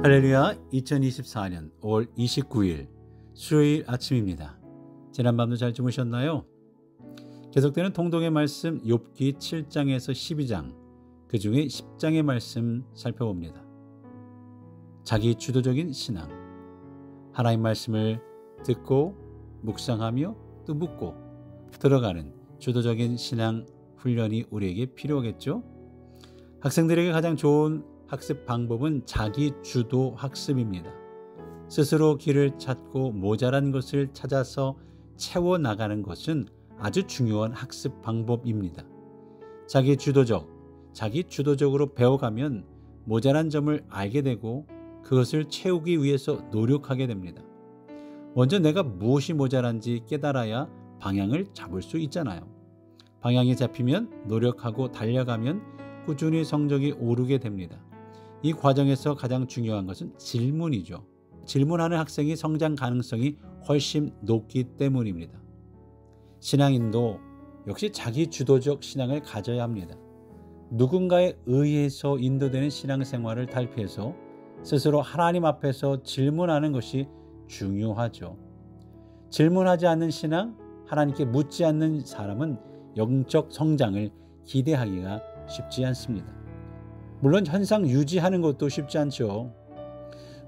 할렐루야. 2024년 5월 29일 수요일 아침입니다. 지난밤도 잘 주무셨나요? 계속되는 통독의 말씀 욥기 7장에서 12장, 그 중에 10장의 말씀 살펴봅니다. 자기 주도적인 신앙. 하나님 말씀을 듣고 묵상하며 또 묻고 들어가는 주도적인 신앙 훈련이 우리에게 필요하겠죠? 학생들에게 가장 좋은 학습 방법은 자기 주도 학습입니다. 스스로 길을 찾고 모자란 것을 찾아서 채워나가는 것은 아주 중요한 학습 방법입니다. 자기 주도적으로 배워가면 모자란 점을 알게 되고 그것을 채우기 위해서 노력하게 됩니다. 먼저 내가 무엇이 모자란지 깨달아야 방향을 잡을 수 있잖아요. 방향이 잡히면 노력하고 달려가면 꾸준히 성적이 오르게 됩니다. 이 과정에서 가장 중요한 것은 질문이죠. 질문하는 학생이 성장 가능성이 훨씬 높기 때문입니다. 신앙인도 역시 자기 주도적 신앙을 가져야 합니다. 누군가에 의해서 인도되는 신앙생활을 탈피해서 스스로 하나님 앞에서 질문하는 것이 중요하죠. 질문하지 않는 신앙, 하나님께 묻지 않는 사람은 영적 성장을 기대하기가 쉽지 않습니다. 물론 현상 유지하는 것도 쉽지 않죠.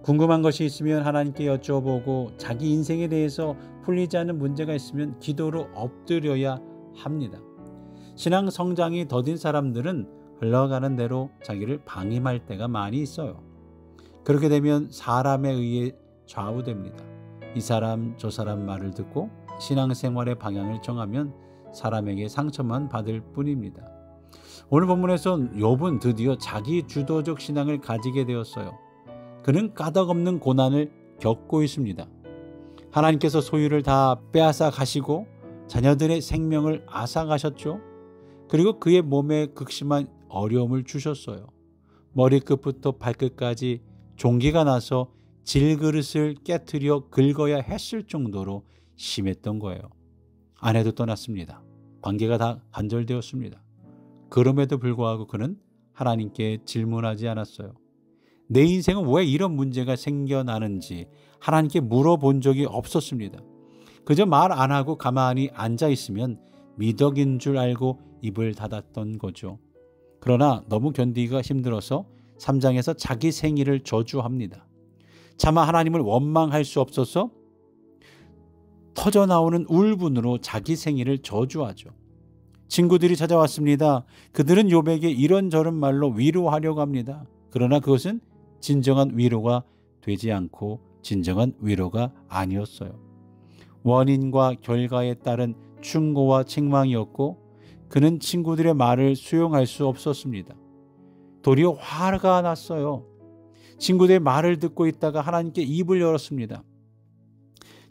궁금한 것이 있으면 하나님께 여쭤보고 자기 인생에 대해서 풀리지 않는 문제가 있으면 기도로 엎드려야 합니다. 신앙 성장이 더딘 사람들은 흘러가는 대로 자기를 방임할 때가 많이 있어요. 그렇게 되면 사람에 의해 좌우됩니다. 이 사람 저 사람 말을 듣고 신앙생활의 방향을 정하면 사람에게 상처만 받을 뿐입니다. 오늘 본문에서 욥은 드디어 자기 주도적 신앙을 가지게 되었어요. 그는 까닭없는 고난을 겪고 있습니다. 하나님께서 소유를 다 빼앗아 가시고 자녀들의 생명을 앗아가셨죠. 그리고 그의 몸에 극심한 어려움을 주셨어요. 머리끝부터 발끝까지 종기가 나서 질그릇을 깨트려 긁어야 했을 정도로 심했던 거예요. 아내도 떠났습니다. 관계가 다 단절되었습니다. 그럼에도 불구하고 그는 하나님께 질문하지 않았어요. 내 인생은 왜 이런 문제가 생겨나는지 하나님께 물어본 적이 없었습니다. 그저 말 안 하고 가만히 앉아 있으면 미덕인 줄 알고 입을 닫았던 거죠. 그러나 너무 견디기가 힘들어서 3장에서 자기 생일을 저주합니다. 차마 하나님을 원망할 수 없어서 터져나오는 울분으로 자기 생일을 저주하죠. 친구들이 찾아왔습니다. 그들은 욥에게 이런저런 말로 위로하려고 합니다. 그러나 그것은 진정한 위로가 되지 않고 진정한 위로가 아니었어요. 원인과 결과에 따른 충고와 책망이었고 그는 친구들의 말을 수용할 수 없었습니다. 도리어 화가 났어요. 친구들의 말을 듣고 있다가 하나님께 입을 열었습니다.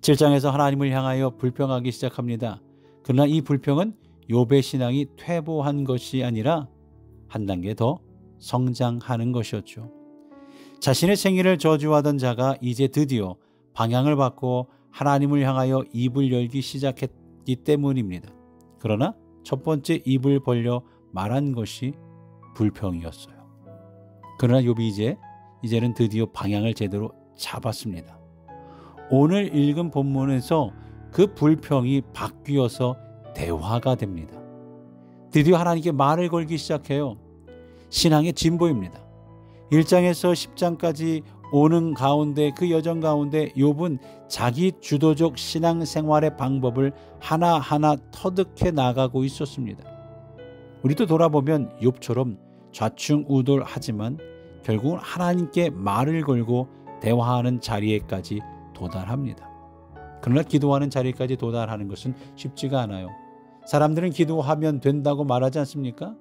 7장에서 하나님을 향하여 불평하기 시작합니다. 그러나 이 불평은 욥의 신앙이 퇴보한 것이 아니라 한 단계 더 성장하는 것이었죠. 자신의 생일을 저주하던 자가 이제 드디어 방향을 바꿔 하나님을 향하여 입을 열기 시작했기 때문입니다. 그러나 첫 번째 입을 벌려 말한 것이 불평이었어요. 그러나 욥이 이제는 드디어 방향을 제대로 잡았습니다. 오늘 읽은 본문에서 그 불평이 바뀌어서 대화가 됩니다. 드디어 하나님께 말을 걸기 시작해요. 신앙의 진보입니다. 1장에서 10장까지 오는 가운데 그 여정 가운데 욥은 자기 주도적 신앙생활의 방법을 하나하나 터득해 나가고 있었습니다. 우리도 돌아보면 욥처럼 좌충우돌하지만 결국은 하나님께 말을 걸고 대화하는 자리에까지 도달합니다. 그러나 기도하는 자리까지 도달하는 것은 쉽지가 않아요. 사람들은 기도하면 된다고 말하지 않습니까?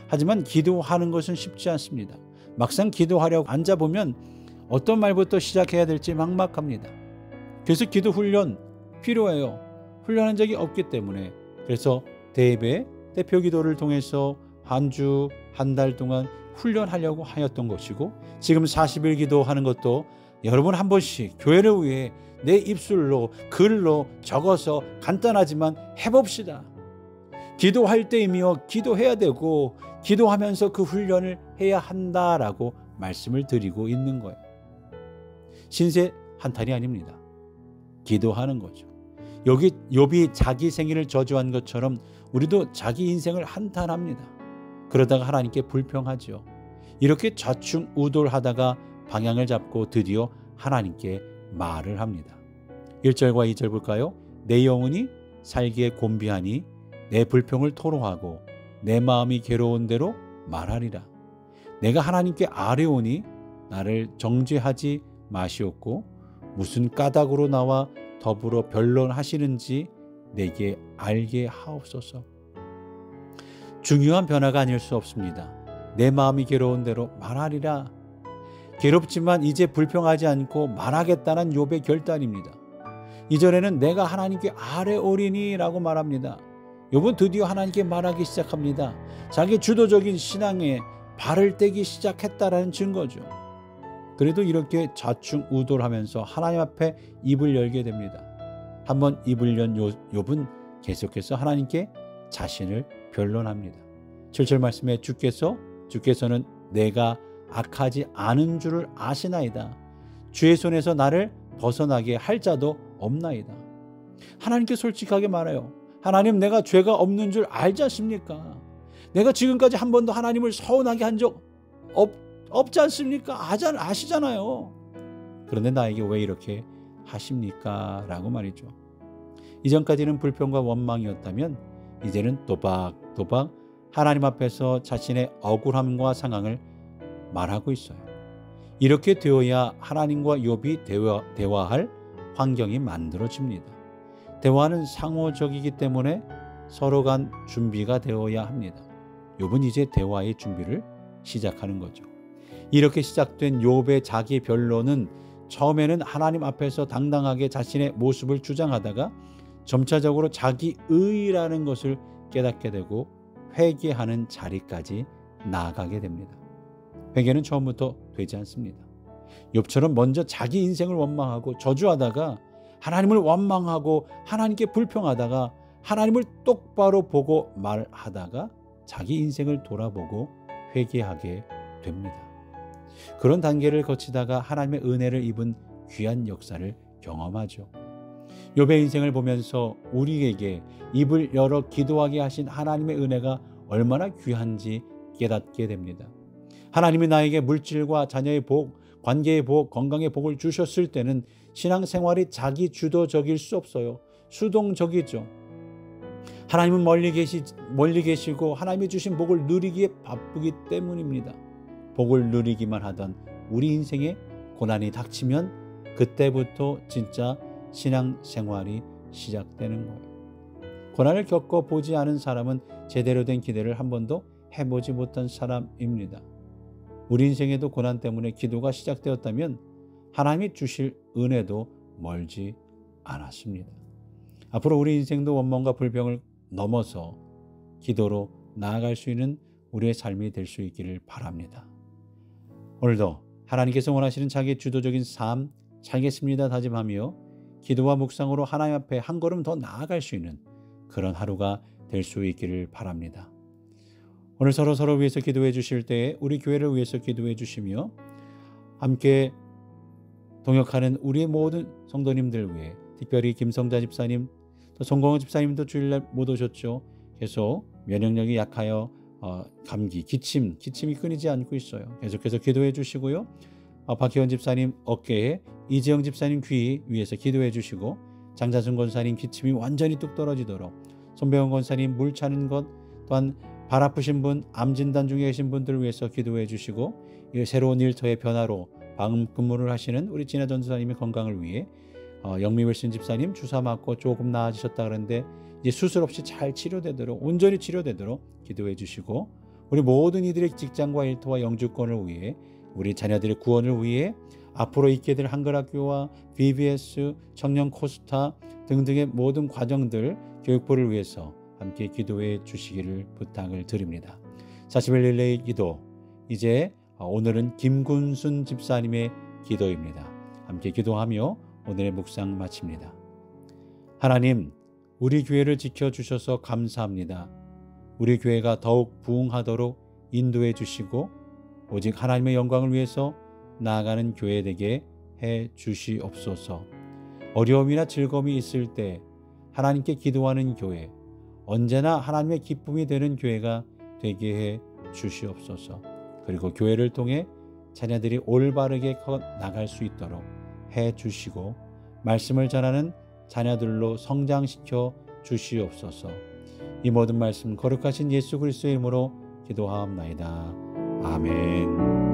하지만 기도하는 것은 쉽지 않습니다. 막상 기도하려고 앉아보면 어떤 말부터 시작해야 될지 막막합니다. 그래서 기도 훈련 필요해요. 훈련한 적이 없기 때문에. 그래서 대표 기도를 통해서 한 주, 한 달 동안 훈련하려고 하였던 것이고 지금 40일 기도하는 것도 여러분 한 번씩 교회를 위해 내 입술로 글로 적어서 간단하지만 해봅시다. 기도할 때이며 기도해야 되고 기도하면서 그 훈련을 해야 한다라고 말씀을 드리고 있는 거예요. 신세 한탄이 아닙니다. 기도하는 거죠. 여기 욥이 자기 생일을 저주한 것처럼 우리도 자기 인생을 한탄합니다. 그러다가 하나님께 불평하죠. 이렇게 좌충우돌하다가 방향을 잡고 드디어 하나님께 말을 합니다. 1절과 2절 볼까요? 내 영혼이 살기에 곤비하니 내 불평을 토로하고 내 마음이 괴로운 대로 말하리라. 내가 하나님께 아뢰오니 나를 정죄하지 마시옵고 무슨 까닭으로 나와 더불어 변론하시는지 내게 알게 하옵소서. 중요한 변화가 아닐 수 없습니다. 내 마음이 괴로운 대로 말하리라. 괴롭지만 이제 불평하지 않고 말하겠다는 욥의 결단입니다. 이전에는 내가 하나님께 아뢰오리니 라고 말합니다. 욥은 드디어 하나님께 말하기 시작합니다. 자기 주도적인 신앙에 발을 떼기 시작했다라는 증거죠. 그래도 이렇게 좌충우돌하면서 하나님 앞에 입을 열게 됩니다. 한번 입을 연 욥은 계속해서 하나님께 자신을 변론합니다. 7절 말씀에 주께서는 내가 악하지 않은 줄을 아시나이다. 주의 손에서 나를 벗어나게 할 자도 없나이다. 하나님께 솔직하게 말해요. 하나님, 내가 죄가 없는 줄 알지 않습니까? 내가 지금까지 한 번도 하나님을 서운하게 한 적 없지 않습니까? 아시잖아요. 그런데 나에게 왜 이렇게 하십니까? 라고 말이죠. 이전까지는 불평과 원망이었다면 이제는 또박또박 하나님 앞에서 자신의 억울함과 상황을 말하고 있어요. 이렇게 되어야 하나님과 욥이 대화할 환경이 만들어집니다. 대화는 상호적이기 때문에 서로 간 준비가 되어야 합니다. 욥은 이제 대화의 준비를 시작하는 거죠. 이렇게 시작된 욥의 자기 변론은 처음에는 하나님 앞에서 당당하게 자신의 모습을 주장하다가 점차적으로 자기 의라는 것을 깨닫게 되고 회개하는 자리까지 나아가게 됩니다. 회개는 처음부터 되지 않습니다. 욥처럼 먼저 자기 인생을 원망하고 저주하다가 하나님을 원망하고 하나님께 불평하다가 하나님을 똑바로 보고 말하다가 자기 인생을 돌아보고 회개하게 됩니다. 그런 단계를 거치다가 하나님의 은혜를 입은 귀한 역사를 경험하죠. 욥의 인생을 보면서 우리에게 입을 열어 기도하게 하신 하나님의 은혜가 얼마나 귀한지 깨닫게 됩니다. 하나님이 나에게 물질과 자녀의 복, 관계의 복, 건강의 복을 주셨을 때는 신앙생활이 자기 주도적일 수 없어요. 수동적이죠. 하나님은 멀리 계시고 하나님이 주신 복을 누리기에 바쁘기 때문입니다. 복을 누리기만 하던 우리 인생에 고난이 닥치면 그때부터 진짜 신앙생활이 시작되는 거예요. 고난을 겪어보지 않은 사람은 제대로 된 기도를 한 번도 해보지 못한 사람입니다. 우리 인생에도 고난 때문에 기도가 시작되었다면 하나님이 주실 은혜도 멀지 않았습니다. 앞으로 우리 인생도 원망과 불평을 넘어서 기도로 나아갈 수 있는 우리의 삶이 될 수 있기를 바랍니다. 오늘도 하나님께서 원하시는 자기의 주도적인 삶 살겠습니다 다짐하며 기도와 묵상으로 하나님 앞에 한 걸음 더 나아갈 수 있는 그런 하루가 될 수 있기를 바랍니다. 오늘 서로 위해서 기도해 주실 때에 우리 교회를 위해서 기도해 주시며 함께 동역하는 우리의 모든 성도님들 위해 특별히 김성자 집사님 또 송광호 집사님도 주일날 못 오셨죠. 계속 면역력이 약하여 감기, 기침이 끊이지 않고 있어요. 계속해서 기도해 주시고요. 박희원 집사님 어깨에 이재영 집사님 귀 위에서 기도해 주시고 장자순 권사님 기침이 완전히 뚝 떨어지도록 손병원 권사님 물 차는 것 또한 발 아프신 분, 암 진단 중에 계신 분들을 위해서 기도해 주시고 새로운 일터의 변화로 방음 근무를 하시는 우리 진아 전도사님의 건강을 위해 영미wilson 집사님 주사 맞고 조금 나아지셨다 그러는데 이제 수술 없이 잘 치료되도록 온전히 치료되도록 기도해 주시고 우리 모든 이들의 직장과 일터와 영주권을 위해 우리 자녀들의 구원을 위해 앞으로 있게 될 한글학교와 BBS, 청년 코스타 등등의 모든 과정들 교육부를 위해서 함께 기도해 주시기를 부탁을 드립니다. 40일 릴레이 기도 이제 오늘은 김군순 집사님의 기도입니다. 함께 기도하며 오늘의 묵상 마칩니다. 하나님, 우리 교회를 지켜주셔서 감사합니다. 우리 교회가 더욱 부흥하도록 인도해 주시고 오직 하나님의 영광을 위해서 나아가는 교회 되게 해 주시옵소서. 어려움이나 즐거움이 있을 때 하나님께 기도하는 교회, 언제나 하나님의 기쁨이 되는 교회가 되게 해 주시옵소서. 그리고 교회를 통해 자녀들이 올바르게 커 나갈 수 있도록 해 주시고 말씀을 전하는 자녀들로 성장시켜 주시옵소서. 이 모든 말씀 거룩하신 예수 그리스도의 이름으로 기도하옵나이다. 아멘.